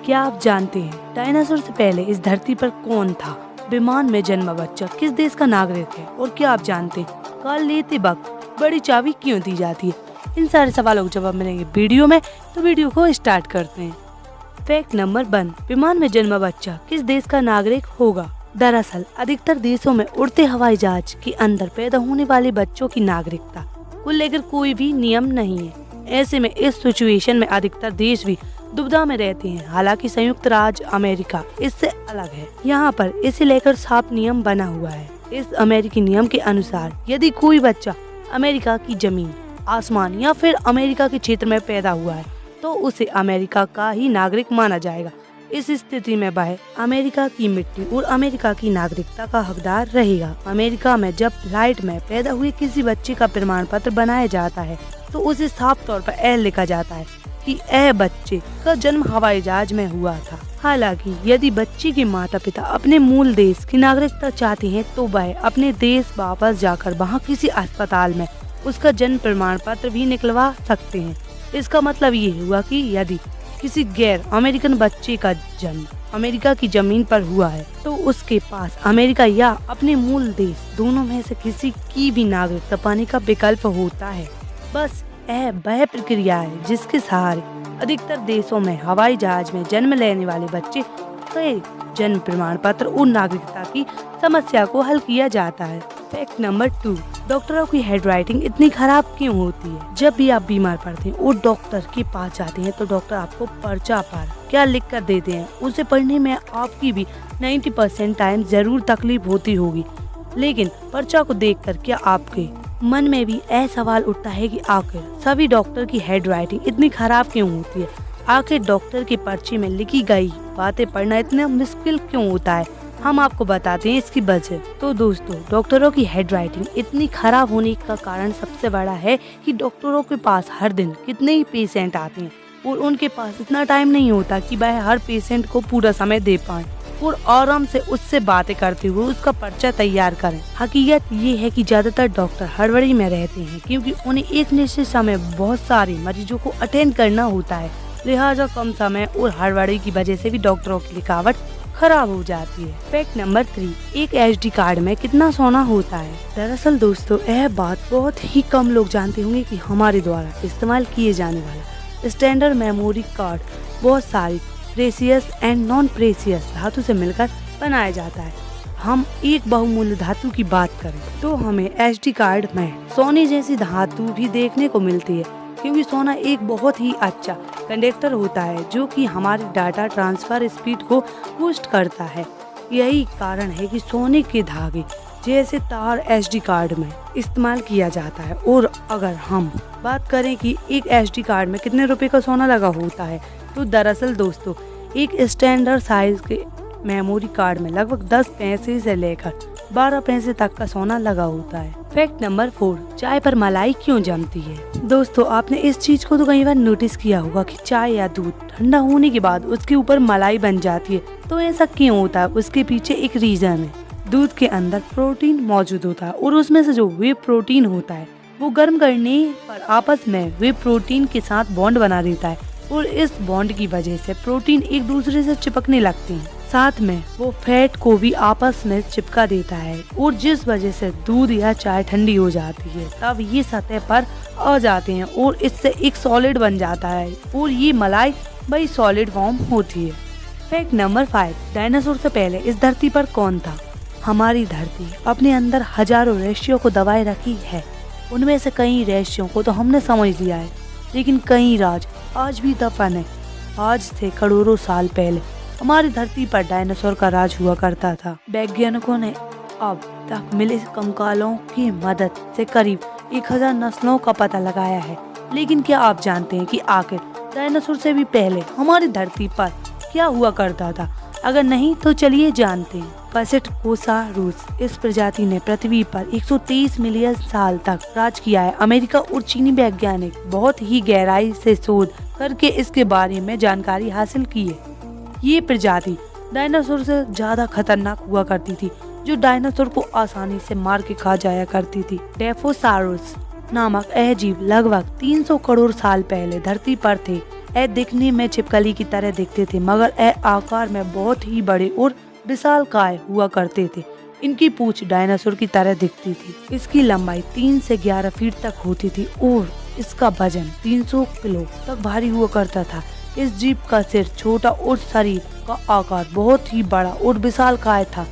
क्या आप जानते हैं डायनासोर से पहले इस धरती पर कौन था? विमान में जन्मा बच्चा किस देश का नागरिक है? और क्या आप जानते हैं कार लेते वक्त बड़ी चाबी क्यों दी जाती है? इन सारे सवालों के जवाब मिलेंगे वीडियो में, तो वीडियो को स्टार्ट करते हैं। फैक्ट नंबर 1, विमान में जन्मा बच्चा किस देश का नागरिक होगा? दरअसल अधिकतर देशों में उड़ते हवाई जहाज के अंदर पैदा होने वाले बच्चों की नागरिकता को लेकर कोई भी नियम नहीं है। ऐसे में इस सिचुएशन में अधिकतर देश भी दुविधा में रहते हैं। हालांकि संयुक्त राज्य अमेरिका इससे अलग है। यहाँ पर इसे लेकर साफ नियम बना हुआ है। इस अमेरिकी नियम के अनुसार यदि कोई बच्चा अमेरिका की जमीन, आसमान या फिर अमेरिका के क्षेत्र में पैदा हुआ है तो उसे अमेरिका का ही नागरिक माना जाएगा। इस स्थिति में वह अमेरिका की मिट्टी और अमेरिका की नागरिकता का हकदार रहेगा। अमेरिका में जब फ्लाइट में पैदा हुए किसी बच्चे का प्रमाण पत्र बनाया जाता है तो उसे साफ तौर पर यह लिखा जाता है कि यह बच्चे का जन्म हवाई जहाज में हुआ था। हालांकि यदि बच्चे के माता पिता अपने मूल देश की नागरिकता चाहते हैं तो वह अपने देश वापस जाकर वहां किसी अस्पताल में उसका जन्म प्रमाण पत्र भी निकलवा सकते हैं। इसका मतलब ये हुआ कि यदि किसी गैर अमेरिकन बच्चे का जन्म अमेरिका की जमीन पर हुआ है तो उसके पास अमेरिका या अपने मूल देश दोनों में से किसी की भी नागरिकता पाने का विकल्प होता है। बस यह वह प्रक्रिया है जिसके सहारे अधिकतर देशों में हवाई जहाज में जन्म लेने वाले बच्चे के जन्म प्रमाण पत्र और नागरिकता की समस्या को हल किया जाता है। फैक्ट नंबर 2, डॉक्टरों की हैंडराइटिंग इतनी खराब क्यों होती है? जब भी आप बीमार पड़ते हैं और डॉक्टर के पास जाते हैं तो डॉक्टर आपको पर्चा पर क्या लिख कर देते हैं उसे पढ़ने में आपकी भी 90% टाइम जरूर तकलीफ होती होगी। लेकिन पर्चा को देखकर क्या आपके मन में भी यह सवाल उठता है कि आखिर सभी डॉक्टर की हैंडराइटिंग इतनी खराब क्यों होती है? आखिर डॉक्टर के पर्चे में लिखी गई बातें पढ़ना इतना मुश्किल क्यों होता है? हम आपको बताते हैं इसकी वजह। तो दोस्तों, डॉक्टरों की हैंडराइटिंग इतनी खराब होने का कारण सबसे बड़ा है कि डॉक्टरों के पास हर दिन कितने ही पेशेंट आते हैं और उनके पास इतना टाइम नहीं होता कि वह हर पेशेंट को पूरा समय दे पाए और आराम से उससे बातें करते हुए उसका पर्चा तैयार करें। हकीकत ये है कि ज्यादातर डॉक्टर हड़बड़ी में रहते हैं क्योंकि उन्हें एक निश्चित समय बहुत सारे मरीजों को अटेंड करना होता है। लिहाजा कम समय और हड़बड़ी की वजह से भी डॉक्टरों की लिखावट खराब हो जाती है। फैक्ट नंबर 3, एक SD कार्ड में कितना सोना होता है? दरअसल दोस्तों, यह बात बहुत ही कम लोग जानते होंगे कि हमारे द्वारा इस्तेमाल किए जाने वाला स्टैंडर्ड मेमोरी कार्ड बहुत सारी प्रेशियस एंड नॉन प्रेशियस धातु से मिलकर बनाया जाता है। हम एक बहुमूल्य धातु की बात करें तो हमें SD कार्ड में सोने जैसी धातु भी देखने को मिलती है क्योंकि सोना एक बहुत ही अच्छा कंडक्टर होता है जो कि हमारे डाटा ट्रांसफर स्पीड को बूस्ट करता है। यही कारण है कि सोने के धागे जैसे तार SD कार्ड में इस्तेमाल किया जाता है। और अगर हम बात करें कि एक SD कार्ड में कितने रुपए का सोना लगा होता है तो दरअसल दोस्तों, एक स्टैंडर्ड साइज के मेमोरी कार्ड में लगभग 10 पैसे से लेकर 12 पैसे तक का सोना लगा होता है। फैक्ट नंबर 4, चाय पर मलाई क्यों जमती है? दोस्तों, आपने इस चीज को तो कई बार नोटिस किया होगा कि चाय या दूध ठंडा होने के बाद उसके ऊपर मलाई बन जाती है। तो ऐसा क्यों होता है? उसके पीछे एक रीजन है। दूध के अंदर प्रोटीन मौजूद होता है और उसमें से जो वे प्रोटीन होता है वो गर्म करने पर आपस में वे प्रोटीन के साथ बॉन्ड बना देता है और इस बॉन्ड की वजह से प्रोटीन एक दूसरे से चिपकने लगते हैं। साथ में वो फैट को भी आपस में चिपका देता है और जिस वजह से दूध या चाय ठंडी हो जाती है तब ये सतह पर आ जाते हैं और इससे एक सॉलिड बन जाता है और ये मलाई वही सॉलिड फॉर्म होती है। फैक्ट नंबर 5, डायनासोर से पहले इस धरती पर कौन था? हमारी धरती अपने अंदर हजारों रहस्यों को दबाए रखी है। उनमें से कई रहस्यों को तो हमने समझ लिया है, लेकिन कई राज आज भी दफन है। आज से करोड़ों साल पहले हमारी धरती पर डायनासोर का राज हुआ करता था। वैज्ञानिकों ने अब तक मिले कंकालों की मदद से करीब 1000 नस्लों का पता लगाया है। लेकिन क्या आप जानते हैं कि आखिर डायनासोर से भी पहले हमारी धरती पर क्या हुआ करता था? अगर नहीं तो चलिए जानते हैं। पैसेटकोसाउरुस इस प्रजाति ने पृथ्वी पर 123 मिलियन साल तक राज किया है। अमेरिका और चीनी वैज्ञानिक बहुत ही गहराई से शोध करके इसके बारे में जानकारी हासिल की है। ये प्रजाति डायनासोर से ज्यादा खतरनाक हुआ करती थी, जो डायनासोर को आसानी से मार के खा जाया करती थी। डेफोसाउरुस नामक यह जीव लगभग 300 करोड़ साल पहले धरती पर थे। ये दिखने में छिपकली की तरह दिखते थे, मगर ये आकार में बहुत ही बड़े और विशालकाय हुआ करते थे। इनकी पूंछ डायनासोर की तरह दिखती थी। इसकी लंबाई 3 से 11 फीट तक होती थी और इसका वजन 300 किलो तक भारी हुआ करता था। इस जीव का सिर छोटा और शरीर का आकार बहुत ही बड़ा और विशालकाय था।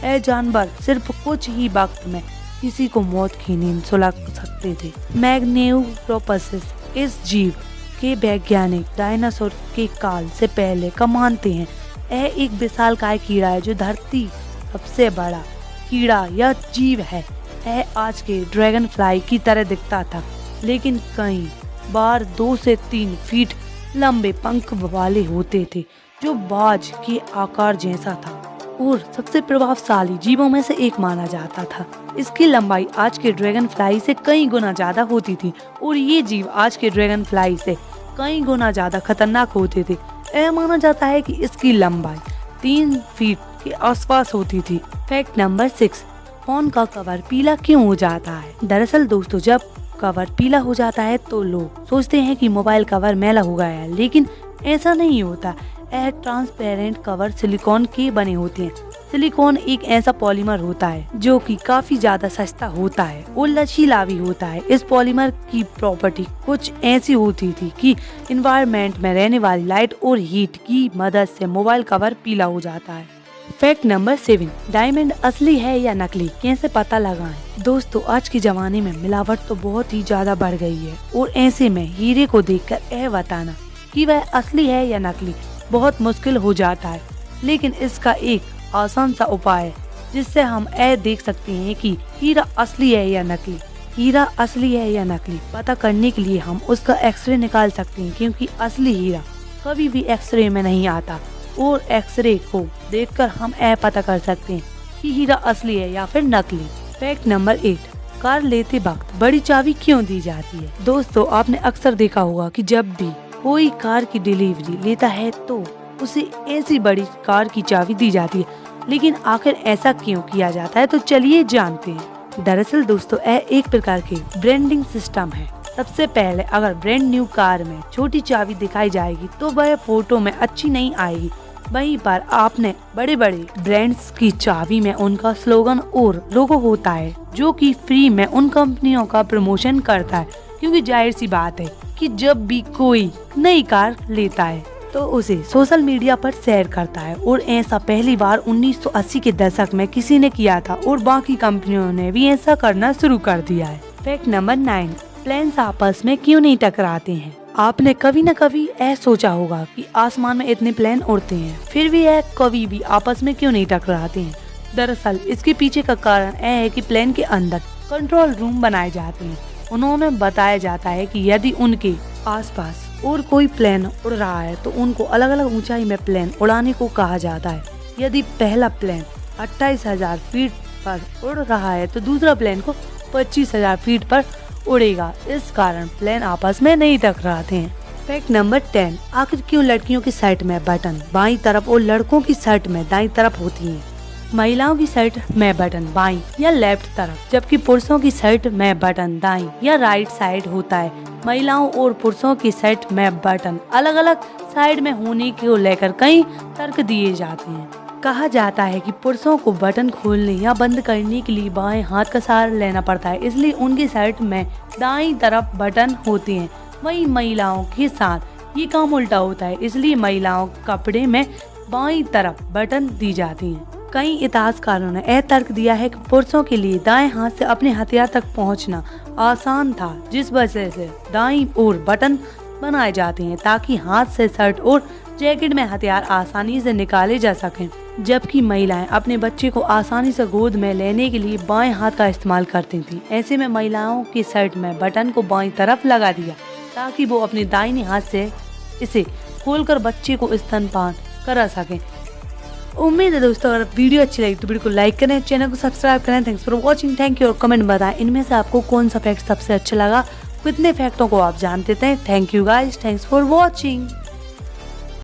यह जानवर सिर्फ कुछ ही वक्त में किसी को मौत की नींद सुला सकते थे। मैग्नेउरोपसिस इस जीव के वैज्ञानिक डायनासोर के काल से पहले का मानते हैं। यह एक विशालकाय कीड़ा है जो धरती सबसे बड़ा कीड़ा या जीव है। यह आज के ड्रैगन फ्लाई की तरह दिखता था, लेकिन कई बार 2 से 3 फीट लंबे पंख वाले होते थे जो बाज के आकार जैसा था और सबसे प्रभावशाली जीवों में से एक माना जाता था। इसकी लंबाई आज के ड्रैगन फ्लाई से कई गुना ज्यादा होती थी और ये जीव आज के ड्रैगन फ्लाई से कई गुना ज्यादा खतरनाक होते थे। यह माना जाता है कि इसकी लंबाई 3 फीट के आसपास होती थी। फैक्ट नंबर 6, फोन का कवर पीला क्यों हो जाता है? दरअसल दोस्तों, जब कवर पीला हो जाता है तो लोग सोचते हैं कि मोबाइल कवर मैला हो गया है, लेकिन ऐसा नहीं होता। यह ट्रांसपेरेंट कवर सिलिकॉन के बने होते हैं। सिलिकॉन एक ऐसा पॉलीमर होता है जो कि काफी ज्यादा सस्ता होता है और लचीला भी होता है। इस पॉलीमर की प्रॉपर्टी कुछ ऐसी होती थी कि एनवायरनमेंट में रहने वाली लाइट और हीट की मदद से मोबाइल कवर पीला हो जाता है। फैक्ट नंबर 7, डायमंड असली है या नकली, कैसे पता लगाएं? दोस्तों, आज के जमाने में मिलावट तो बहुत ही ज्यादा बढ़ गई है और ऐसे में हीरे को देखकर यह बताना कि वह असली है या नकली बहुत मुश्किल हो जाता है। लेकिन इसका एक आसान सा उपाय है जिससे हम यह देख सकते हैं कि हीरा असली है या नकली। हीरा असली है या नकली पता करने के लिए हम उसका एक्सरे निकाल सकते हैं, क्योंकि असली हीरा कभी भी एक्सरे में नहीं आता और एक्सरे को देखकर हम यह पता कर सकते हैं कि हीरा असली है या फिर नकली। फैक्ट नंबर 8, कार लेते वक्त बड़ी चाबी क्यों दी जाती है? दोस्तों, आपने अक्सर देखा होगा कि जब भी कोई कार की डिलीवरी लेता है तो उसे ऐसी बड़ी कार की चाबी दी जाती है, लेकिन आखिर ऐसा क्यों किया जाता है? तो चलिए जानते हैं। दरअसल दोस्तों, यह एक प्रकार की ब्रांडिंग सिस्टम है। सबसे पहले अगर ब्रांड न्यू कार में छोटी चाबी दिखाई जाएगी तो वह फोटो में अच्छी नहीं आएगी। वहीं पर आपने बड़े बड़े ब्रांड्स की चाबी में उनका स्लोगन और लोगो होता है जो कि फ्री में उन कंपनियों का प्रमोशन करता है, क्योंकि जाहिर सी बात है कि जब भी कोई नई कार लेता है तो उसे सोशल मीडिया पर शेयर करता है और ऐसा पहली बार 1980 के दशक में किसी ने किया था और बाकी कंपनियों ने भी ऐसा करना शुरू कर दिया है। फैक्ट नंबर 9, प्लेन्स आपस में क्यों नहीं टकराते हैं? आपने कभी न कभी यह सोचा होगा कि आसमान में इतने प्लेन उड़ते हैं, फिर भी यह कभी भी आपस में क्यों नहीं टकराते हैं? दरअसल इसके पीछे का कारण यह है कि प्लेन के अंदर कंट्रोल रूम बनाए जाते हैं। उन्होंने बताया जाता है कि यदि उनके आसपास और कोई प्लेन उड़ रहा है तो उनको अलग अलग ऊंचाई में प्लेन उड़ाने को कहा जाता है। यदि पहला प्लेन 28,000 फीट पर उड़ रहा है तो दूसरा प्लेन को 25,000 फीट पर उड़ेगा। इस कारण प्लेन आपस में नहीं टकराते हैं। फैक्ट नंबर 10, आखिर क्यों लड़कियों की शर्ट में बटन बाईं तरफ और लड़कों की शर्ट में दाईं तरफ होती है? महिलाओं की शर्ट में बटन बाईं या लेफ्ट तरफ, जबकि पुरुषों की शर्ट में बटन दाईं या राइट साइड होता है। महिलाओं और पुरुषों की शर्ट में बटन अलग अलग साइड में होने को लेकर कई तर्क दिए जाते हैं। कहा जाता है कि पुरुषों को बटन खोलने या बंद करने के लिए बाएं हाथ का सहारा लेना पड़ता है, इसलिए उनकी शर्ट में दाईं तरफ बटन होते हैं। वहीं महिलाओं के साथ ये काम उल्टा होता है, इसलिए महिलाओं कपड़े में बाईं तरफ बटन दी जाती हैं। कई इतिहासकारों ने यह तर्क दिया है कि पुरुषों के लिए दाएं हाथ से अपने हथियार तक पहुंचना आसान था, जिस वजह से दाईं ओर बटन बनाए जाते हैं ताकि हाथ से शर्ट और जैकेट में हथियार आसानी से निकाले जा सकें। जबकि महिलाएं अपने बच्चे को आसानी से गोद में लेने के लिए बाएं हाथ का इस्तेमाल करती थीं। ऐसे में महिलाओं की शर्ट में बटन को बाईं तरफ लगा दिया ताकि वो अपने दाहिने हाथ से इसे खोलकर बच्चे को स्तनपान करा सकें। उम्मीद है दोस्तों, अगर वीडियो अच्छी लगी तो वीडियो को लाइक करें, चैनल को सब्सक्राइब करें। Thanks for watching. Thank you और कमेंट बताएं इनमें से आपको कौन सा फैक्ट सबसे अच्छा लगा, कितने फैक्टों को आप जानते थे। Thank you guys, thanks for watching.